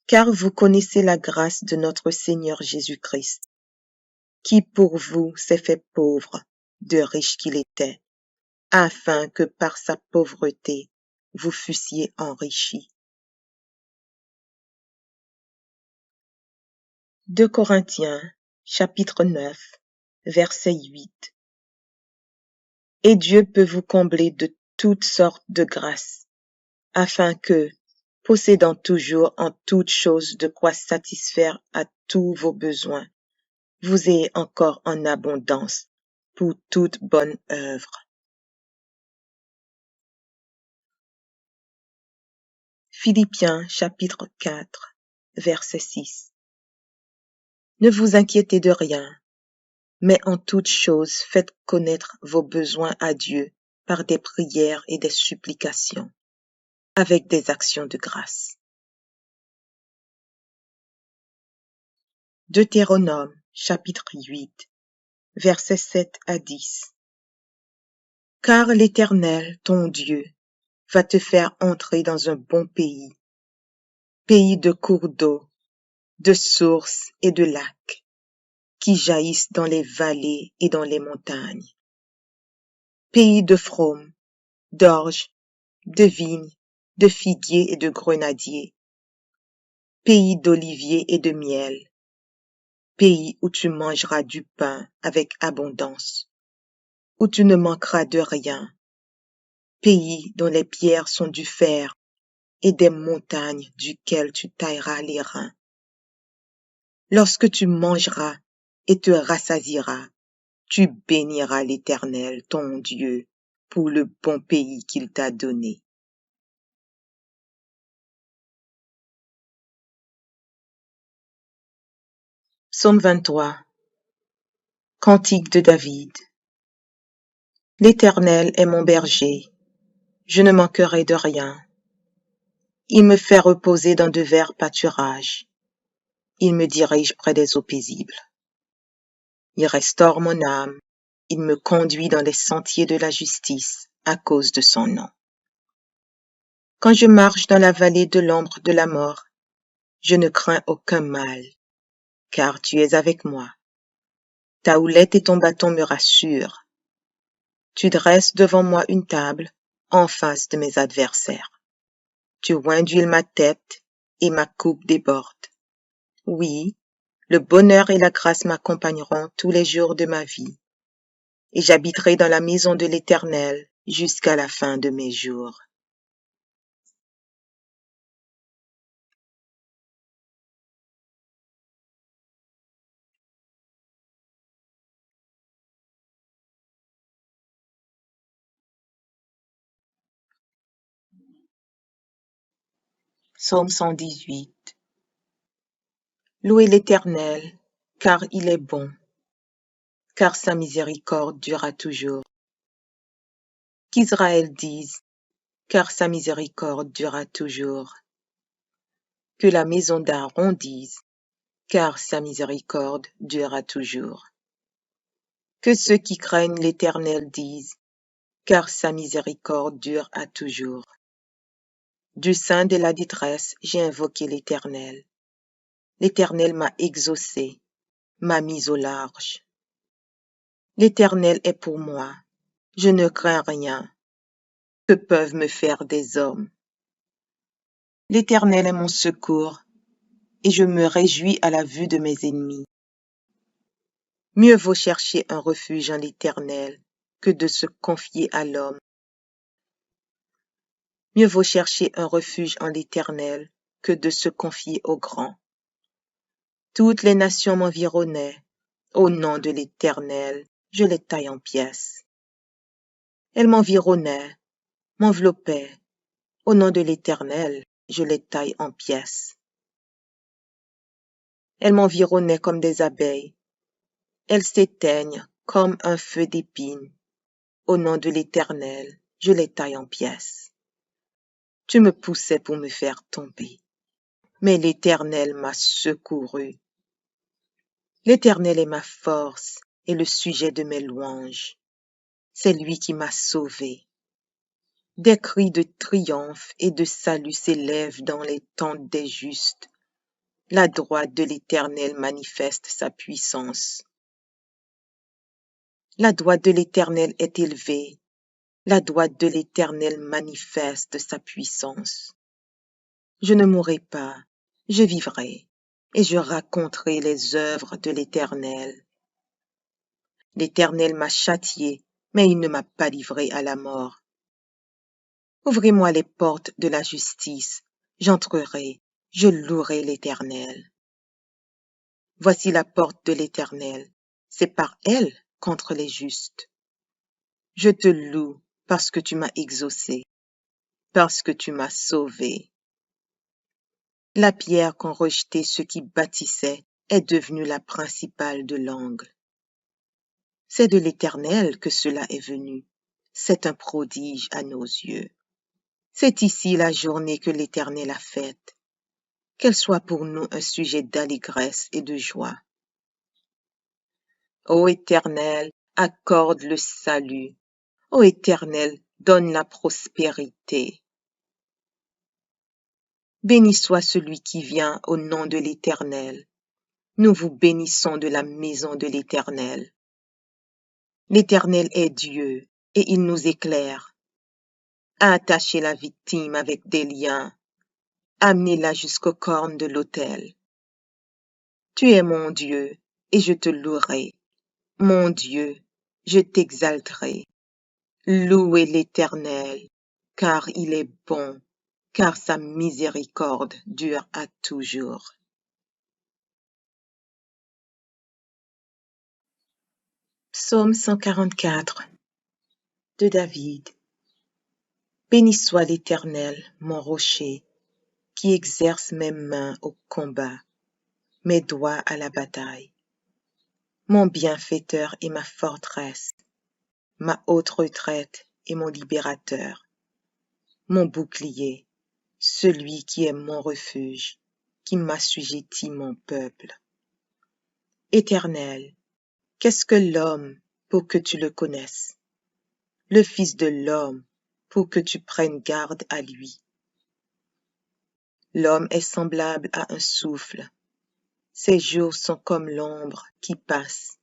Car vous connaissez la grâce de notre Seigneur Jésus-Christ, qui pour vous s'est fait pauvre, de riche qu'il était, afin que par sa pauvreté vous fussiez enrichis. 2 Corinthiens, chapitre 9, verset 8. Et Dieu peut vous combler de toutes sortes de grâces, afin que, possédant toujours en toutes choses de quoi satisfaire à tous vos besoins, vous ayez encore en abondance pour toute bonne œuvre. Philippiens, chapitre 4, verset 6. Ne vous inquiétez de rien, mais en toutes choses faites connaître vos besoins à Dieu par des prières et des supplications, avec des actions de grâce. Deutéronome, chapitre 8, versets 7 à 10. Car l'Éternel, ton Dieu, va te faire entrer dans un bon pays, pays de cours d'eau, de sources et de lacs, qui jaillissent dans les vallées et dans les montagnes. Pays de fraumes, d'orges, de vignes, de figuiers et de grenadiers. Pays d'oliviers et de miel. Pays où tu mangeras du pain avec abondance, où tu ne manqueras de rien. Pays dont les pierres sont du fer et des montagnes duquel tu tailleras les reins. Lorsque tu mangeras et te rassasieras, tu béniras l'Éternel, ton Dieu, pour le bon pays qu'il t'a donné. Psaume 23. Cantique de David. L'Éternel est mon berger, je ne manquerai de rien. Il me fait reposer dans de verts pâturages. Il me dirige près des eaux paisibles. Il restaure mon âme. Il me conduit dans les sentiers de la justice à cause de son nom. Quand je marche dans la vallée de l'ombre de la mort, je ne crains aucun mal, car tu es avec moi. Ta houlette et ton bâton me rassurent. Tu dresses devant moi une table en face de mes adversaires. Tu oins d'huile ma tête et ma coupe déborde. Oui, le bonheur et la grâce m'accompagneront tous les jours de ma vie, et j'habiterai dans la maison de l'Éternel jusqu'à la fin de mes jours. Psaume 118. Louez l'Éternel, car il est bon, car sa miséricorde durera toujours. Qu'Israël dise, car sa miséricorde durera toujours. Que la maison d'Aaron dise, car sa miséricorde durera toujours. Que ceux qui craignent l'Éternel disent, car sa miséricorde dure à toujours. Du sein de la détresse, j'ai invoqué l'Éternel. L'Éternel m'a exaucé, m'a mis au large. L'Éternel est pour moi, je ne crains rien. Que peuvent me faire des hommes? L'Éternel est mon secours, et je me réjouis à la vue de mes ennemis. Mieux vaut chercher un refuge en l'Éternel que de se confier à l'homme. Mieux vaut chercher un refuge en l'Éternel que de se confier au grand. Toutes les nations m'environnaient. Au nom de l'Éternel, je les taille en pièces. Elles m'environnaient, m'enveloppaient. Au nom de l'Éternel, je les taille en pièces. Elles m'environnaient comme des abeilles. Elles s'éteignent comme un feu d'épines. Au nom de l'Éternel, je les taille en pièces. Tu me poussais pour me faire tomber, mais l'Éternel m'a secouru. L'Éternel est ma force et le sujet de mes louanges. C'est lui qui m'a sauvé. Des cris de triomphe et de salut s'élèvent dans les tentes des justes. La droite de l'Éternel manifeste sa puissance. La droite de l'Éternel est élevée. La droite de l'Éternel manifeste sa puissance. Je ne mourrai pas, je vivrai, et je raconterai les œuvres de l'Éternel. L'Éternel m'a châtié, mais il ne m'a pas livré à la mort. Ouvrez-moi les portes de la justice, j'entrerai, je louerai l'Éternel. Voici la porte de l'Éternel, c'est par elle contre les justes. Je te loue parce que tu m'as exaucé, parce que tu m'as sauvé. La pierre qu'ont rejetée ceux qui bâtissaient est devenue la principale de l'angle. C'est de l'Éternel que cela est venu. C'est un prodige à nos yeux. C'est ici la journée que l'Éternel a faite. Qu'elle soit pour nous un sujet d'allégresse et de joie. Ô Éternel, accorde le salut. Ô Éternel, donne la prospérité. Béni soit celui qui vient au nom de l'Éternel. Nous vous bénissons de la maison de l'Éternel. L'Éternel est Dieu, et il nous éclaire. Attachez la victime avec des liens. Amenez-la jusqu'aux cornes de l'autel. Tu es mon Dieu, et je te louerai. Mon Dieu, je t'exalterai. Louez l'Éternel, car il est bon, car sa miséricorde dure à toujours. Psaume 144 de David. Béni soit l'Éternel, mon rocher, qui exerce mes mains au combat, mes doigts à la bataille. Mon bienfaiteur et ma forteresse, ma haute retraite et mon libérateur, mon bouclier, celui qui est mon refuge, qui m'assujettit mon peuple. Éternel, qu'est-ce que l'homme pour que tu le connaisses? Le Fils de l'homme pour que tu prennes garde à lui. L'homme est semblable à un souffle. Ses jours sont comme l'ombre qui passe.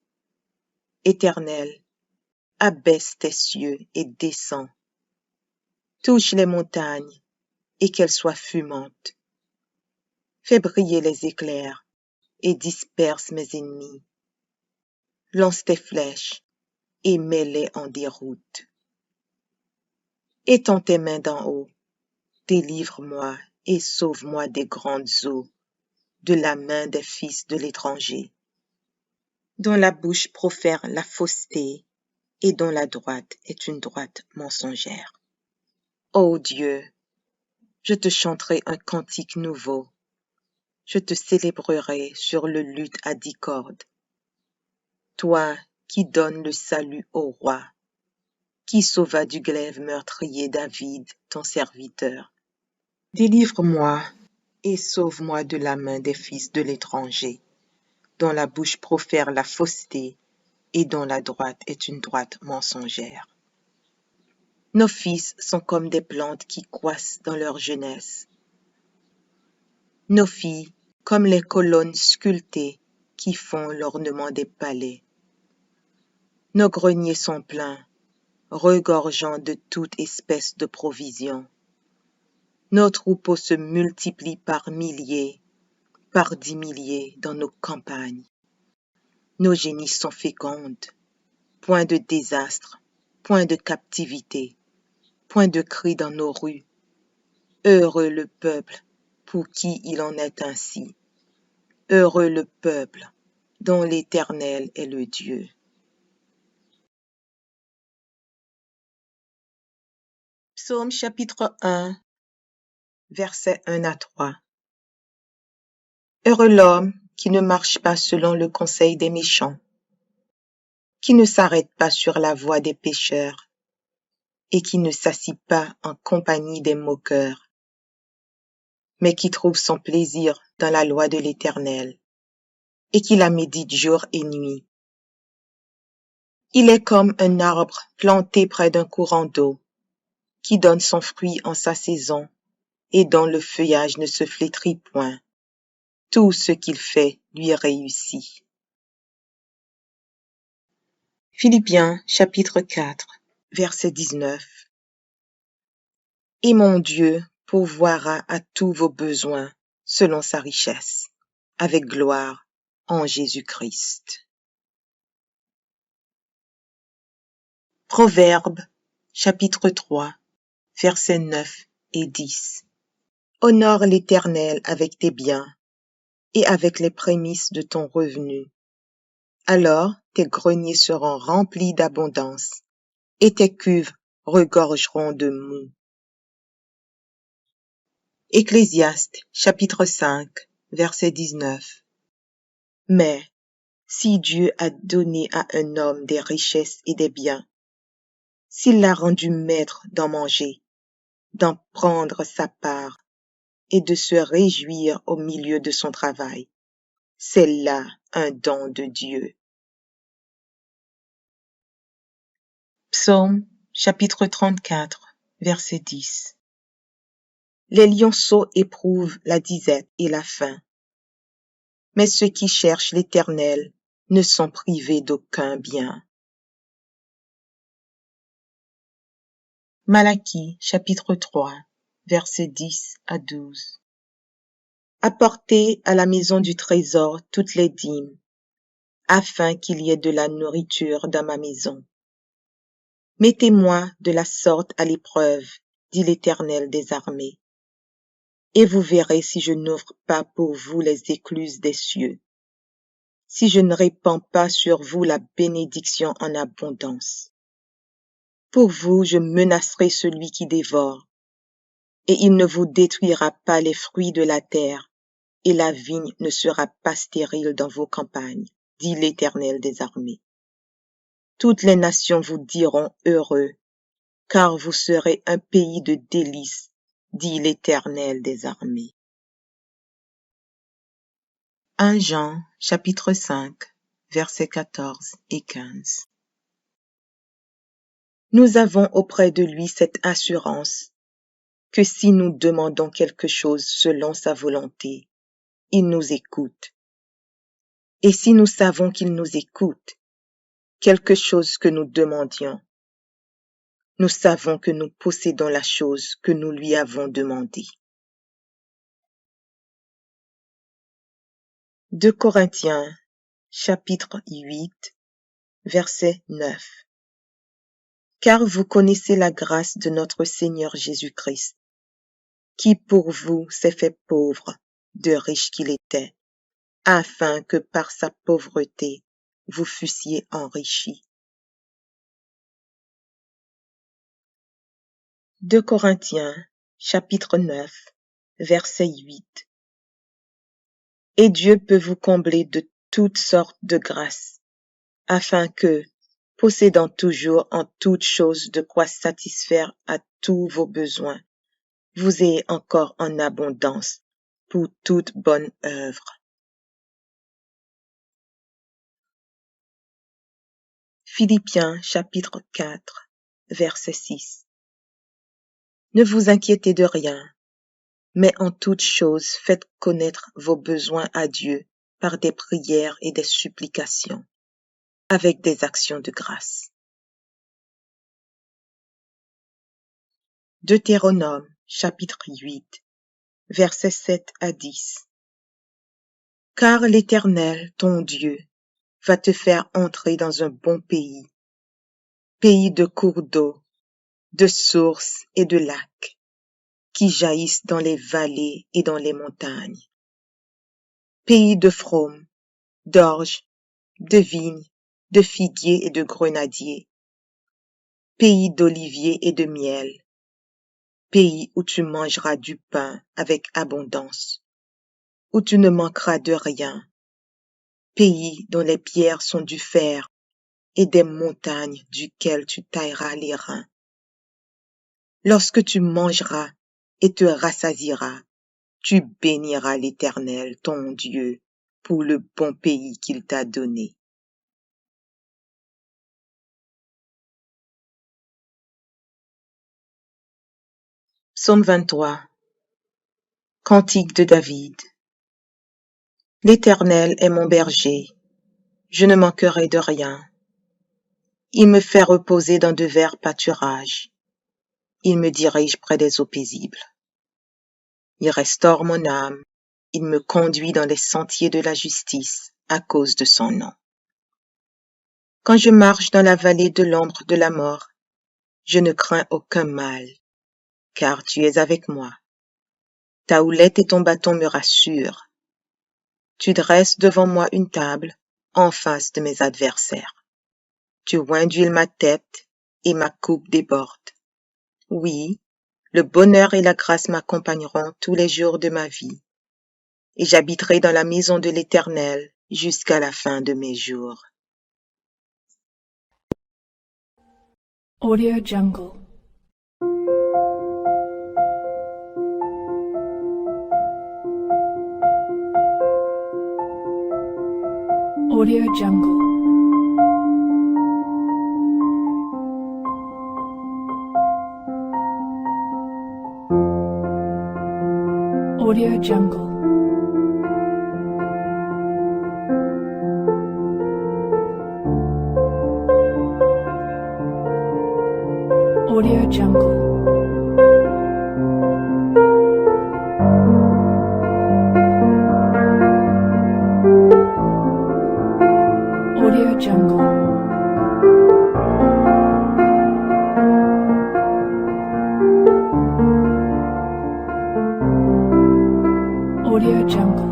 Éternel, abaisse tes cieux et descends. Touche les montagnes et qu'elles soient fumantes. Fais briller les éclairs et disperse mes ennemis. Lance tes flèches et mets-les en déroute. Étends tes mains d'en haut, délivre-moi et sauve-moi des grandes eaux, de la main des fils de l'étranger, dont la bouche profère la fausseté et dont la droite est une droite mensongère. Ô Dieu, je te chanterai un cantique nouveau, je te célébrerai sur le luth à 10 cordes. Toi qui donnes le salut au roi, qui sauva du glaive meurtrier David, ton serviteur. Délivre-moi et sauve-moi de la main des fils de l'étranger, dont la bouche profère la fausseté et dont la droite est une droite mensongère. Nos fils sont comme des plantes qui croissent dans leur jeunesse. Nos filles comme les colonnes sculptées qui font l'ornement des palais. Nos greniers sont pleins, regorgeant de toute espèce de provisions. Nos troupeaux se multiplient par milliers, par 10 milliers dans nos campagnes. Nos génisses sont fécondes, point de désastre, point de captivité, point de cri dans nos rues. Heureux le peuple pour qui il en est ainsi. Heureux le peuple dont l'Éternel est le Dieu. Psaume chapitre 1, versets 1 à 3. Heureux l'homme qui ne marche pas selon le conseil des méchants, qui ne s'arrête pas sur la voie des pécheurs, et qui ne s'assit pas en compagnie des moqueurs, mais qui trouve son plaisir dans la loi de l'Éternel, et qui la médite jour et nuit. Il est comme un arbre planté près d'un courant d'eau, qui donne son fruit en sa saison, et dont le feuillage ne se flétrit point. Tout ce qu'il fait lui réussit. Philippiens chapitre 4, verset 19. Et mon Dieu pourvoira à tous vos besoins selon sa richesse, avec gloire en Jésus-Christ. Proverbes chapitre 3, versets 9 et 10. Honore l'Éternel avec tes biens et avec les prémices de ton revenu. Alors tes greniers seront remplis d'abondance et tes cuves regorgeront de moût. Ecclésiaste chapitre 5, verset 19. Mais si Dieu a donné à un homme des richesses et des biens, s'il l'a rendu maître d'en manger, d'en prendre sa part et de se réjouir au milieu de son travail, c'est là un don de Dieu. Psaume chapitre 34, verset 10. Les lionceaux éprouvent la disette et la faim, mais ceux qui cherchent l'Éternel ne sont privés d'aucun bien. Malachie chapitre 3, versets 10 à 12. Apportez à la maison du trésor toutes les dîmes, afin qu'il y ait de la nourriture dans ma maison. Mettez-moi de la sorte à l'épreuve, dit l'Éternel des armées, et vous verrez si je n'ouvre pas pour vous les écluses des cieux, si je ne répands pas sur vous la bénédiction en abondance. Pour vous, je menacerai celui qui dévore, et il ne vous détruira pas les fruits de la terre, et la vigne ne sera pas stérile dans vos campagnes, dit l'Éternel des armées. Toutes les nations vous diront heureux, car vous serez un pays de délices, dit l'Éternel des armées. 1 Jean, chapitre 5, versets 14 et 15. Nous avons auprès de lui cette assurance, que si nous demandons quelque chose selon sa volonté, il nous écoute. Et si nous savons qu'il nous écoute, quelque chose que nous demandions, nous savons que nous possédons la chose que nous lui avons demandée. 2 Corinthiens, chapitre 8, verset 9. Car vous connaissez la grâce de notre Seigneur Jésus-Christ, qui pour vous s'est fait pauvre, de riche qu'il était, afin que par sa pauvreté vous fussiez enrichis. 2 Corinthiens, chapitre 9, verset 8. Et Dieu peut vous combler de toutes sortes de grâces, afin que, possédant toujours en toutes choses de quoi satisfaire à tous vos besoins, vous ayez encore en abondance pour toute bonne œuvre. Philippiens chapitre 4, verset 6. Ne vous inquiétez de rien, mais en toutes choses faites connaître vos besoins à Dieu par des prières et des supplications, avec des actions de grâce. Deutéronome chapitre 8, versets 7 à 10. Car l'Éternel, ton Dieu, va te faire entrer dans un bon pays, pays de cours d'eau, de sources et de lacs, qui jaillissent dans les vallées et dans les montagnes, pays de fraumes, d'orges, de vignes, de figuiers et de grenadiers, pays d'oliviers et de miel, pays où tu mangeras du pain avec abondance, où tu ne manqueras de rien, pays dont les pierres sont du fer et des montagnes duquel tu tailleras les reins. Lorsque tu mangeras et te rassasieras, tu béniras l'Éternel, ton Dieu, pour le bon pays qu'il t'a donné. Psaume 23. Cantique de David. L'Éternel est mon berger, je ne manquerai de rien. Il me fait reposer dans de verts pâturages. Il me dirige près des eaux paisibles. Il restaure mon âme. Il me conduit dans les sentiers de la justice à cause de son nom. Quand je marche dans la vallée de l'ombre de la mort, je ne crains aucun mal, car tu es avec moi. Ta houlette et ton bâton me rassurent. Tu dresses devant moi une table en face de mes adversaires. Tu oins d'huile ma tête et ma coupe déborde. Oui, le bonheur et la grâce m'accompagneront tous les jours de ma vie, et j'habiterai dans la maison de l'Éternel jusqu'à la fin de mes jours. Audio Jungle. Audio Jungle. Audio Jungle. Audio Jungle. Audio Jungle. Audio Jungle.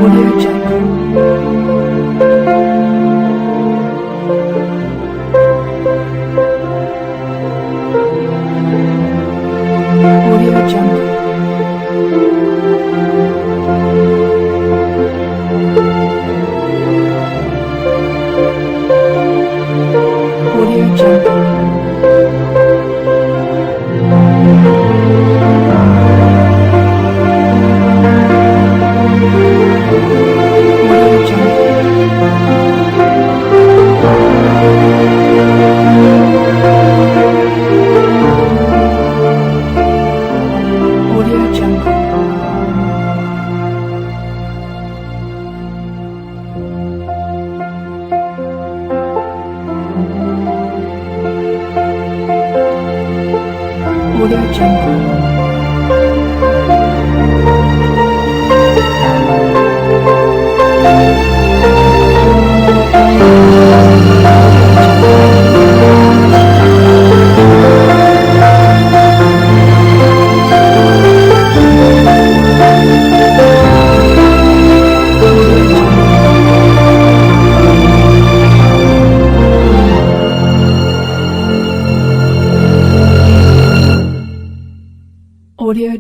Audio Jungle. Audio Jungle.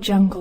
Jungle.